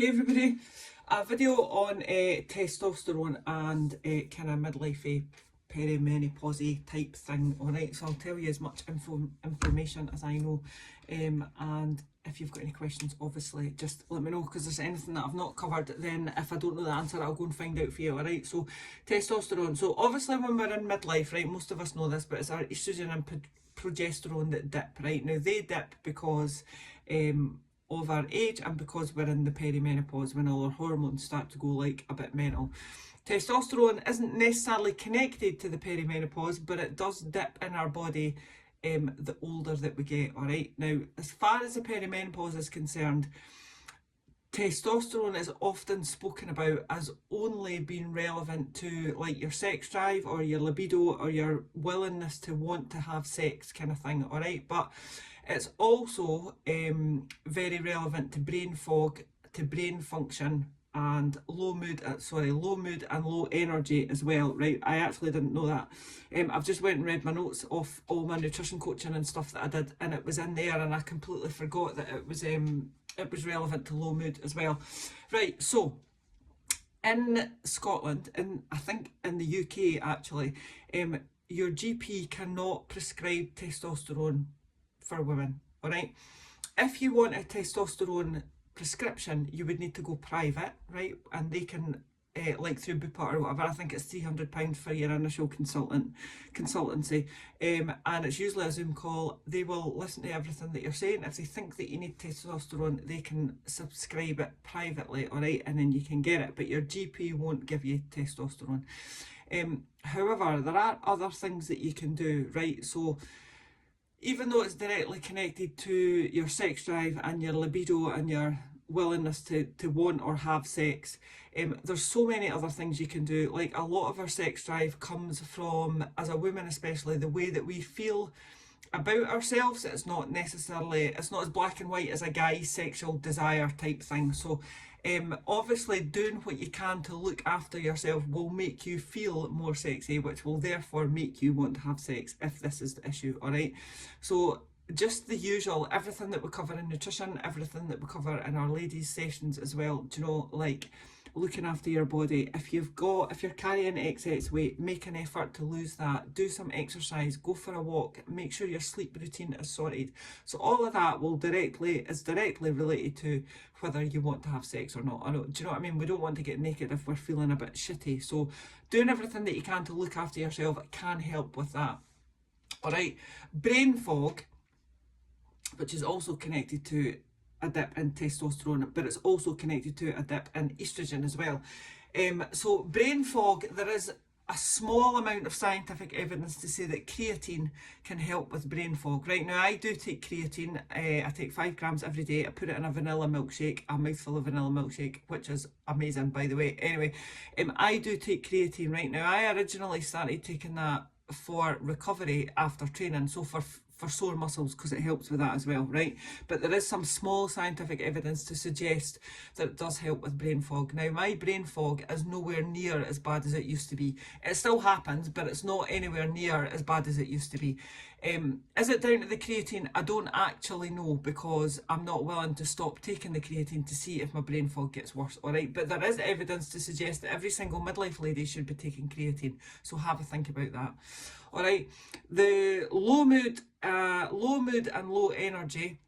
Hey everybody, a video on testosterone and kind of midlife peri-menopause type thing. Alright, so I'll tell you as much information as I know, and if you've got any questions, obviously just let me know, because there's anything that I've not covered, then if I don't know the answer, I'll go and find out for you. Alright, so testosterone. So obviously when we're in midlife, right, most of us know this, but it's our estrogen and progesterone that dip, right? Now they dip because of our age and because we're in the perimenopause, when all our hormones start to go like a bit mental. Testosterone isn't necessarily connected to the perimenopause, but it does dip in our body the older that we get. All right, now as far as the perimenopause is concerned, testosterone is often spoken about as only being relevant to like your sex drive or your libido or your willingness to want to have sex kind of thing. All right, but it's also very relevant to brain fog, to brain function, and low mood and low energy as well, right? I actually didn't know that. I've just went and read my notes off all my nutrition coaching and stuff that I did, and it was in there, and I completely forgot that it was relevant to low mood as well. Right, so in Scotland, and I think in the UK actually, your GP cannot prescribe testosterone for women. All right, if you want a testosterone prescription, you would need to go private, right? And they can like through Bupa or whatever, I think it's £300 for your initial consultancy, and it's usually a Zoom call. They will listen to everything that you're saying. If they think that you need testosterone, they can subscribe it privately, all right, and then you can get it, but your GP won't give you testosterone. However, there are other things that you can do, right? So even though it's directly connected to your sex drive and your libido and your willingness to want or have sex, there's so many other things you can do. Like, a lot of our sex drive comes from, as a woman especially, the way that we feel about ourselves. It's not as black and white as a guy's sexual desire type thing. So obviously doing what you can to look after yourself will make you feel more sexy, which will therefore make you want to have sex, if this is the issue. All right, so just the usual, everything that we cover in nutrition, everything that we cover in our ladies sessions as well. Do you know, like looking after your body. If you're carrying excess weight, make an effort to lose that. Do some exercise, go for a walk, make sure your sleep routine is sorted. So all of that is directly related to whether you want to have sex or not. Do you know what I mean? We don't want to get naked if we're feeling a bit shitty. So doing everything that you can to look after yourself can help with that. All right, brain fog, which is also connected to a dip in testosterone, but it's also connected to a dip in estrogen as well. So brain fog, there is a small amount of scientific evidence to say that creatine can help with brain fog. Right now, I do take creatine. I take 5 grams every day. I put it in a vanilla milkshake, a mouthful of vanilla milkshake, which is amazing, by the way. Anyway, I do take creatine right now. I originally started taking that for recovery after training, so for sore muscles, because it helps with that as well, right? But there is some small scientific evidence to suggest that it does help with brain fog. Now, my brain fog is nowhere near as bad as it used to be. It still happens, but it's not anywhere near as bad as it used to be. Is it down to the creatine? I don't actually know, because I'm not willing to stop taking the creatine to see if my brain fog gets worse, all right? But there is evidence to suggest that every single midlife lady should be taking creatine, so have a think about that. All right, the low mood and low energy,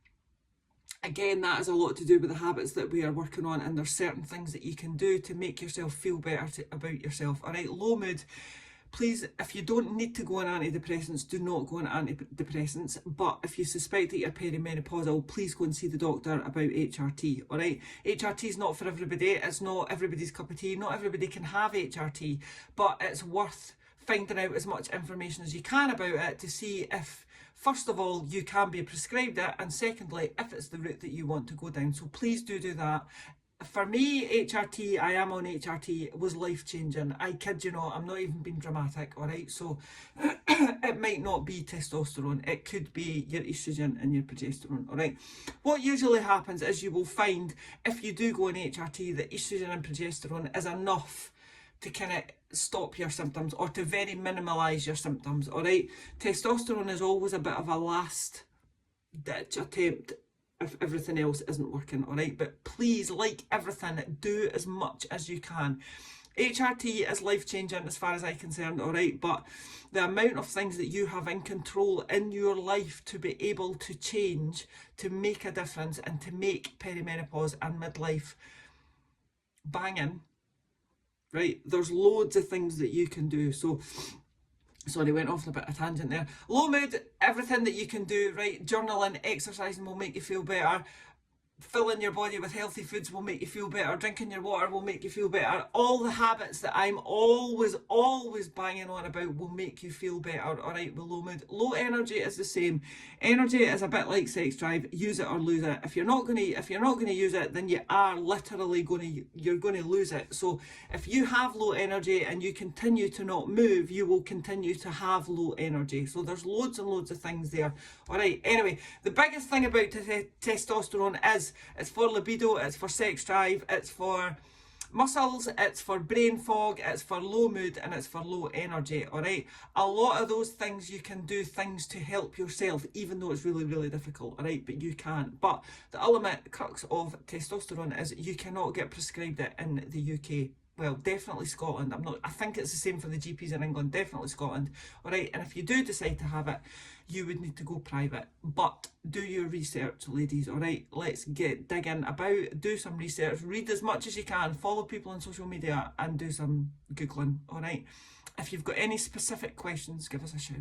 again, that has a lot to do with the habits that we are working on, and there's certain things that you can do to make yourself feel better about yourself. All right, low mood, please, if you don't need to go on antidepressants, do not go on antidepressants. But if you suspect that you're perimenopausal, please go and see the doctor about HRT, all right? HRT is not for everybody. It's not everybody's cup of tea. Not everybody can have HRT, but it's worth finding out as much information as you can about it to see if, first of all, you can be prescribed it, and secondly, if it's the route that you want to go down. So please do that. For me, HRT, I am on HRT, was life-changing. I kid you not, I'm not even being dramatic, all right? So it might not be testosterone. It could be your estrogen and your progesterone, all right? What usually happens is you will find, if you do go on HRT, that estrogen and progesterone is enough to kind of stop your symptoms, or to very minimalise your symptoms, all right? Testosterone is always a bit of a last ditch attempt if everything else isn't working, all right? But please, like everything, do as much as you can. HRT is life-changing as far as I'm concerned, all right? But the amount of things that you have in control in your life to be able to change, to make a difference, and to make perimenopause and midlife banging, right? There's loads of things that you can do. So, sorry, went off on a bit of a tangent there. Low mood, everything that you can do, right? Journaling, exercising will make you feel better. Filling your body with healthy foods will make you feel better. Drinking your water will make you feel better. All the habits that I'm always banging on about will make you feel better, all right, with low mood. Low energy is the same. Energy is a bit like sex drive. Use it or lose it. If you're not going to use it, then you are literally you're going to lose it. So if you have low energy and you continue to not move, you will continue to have low energy. So there's loads and loads of things there, all right? Anyway, the biggest thing about testosterone is it's for libido, it's for sex drive, it's for muscles, it's for brain fog, it's for low mood, and it's for low energy, all right? A lot of those things you can do things to help yourself, even though it's really, really difficult, all right? But you can. But the ultimate crux of testosterone is you cannot get prescribed it in the UK. Well, definitely Scotland. I think it's the same for the GPs in England, definitely Scotland. All right, and if you do decide to have it, you would need to go private. But do your research, ladies, all right? Let's dig in about, do some research, read as much as you can, follow people on social media and do some Googling, all right? If you've got any specific questions, give us a shout.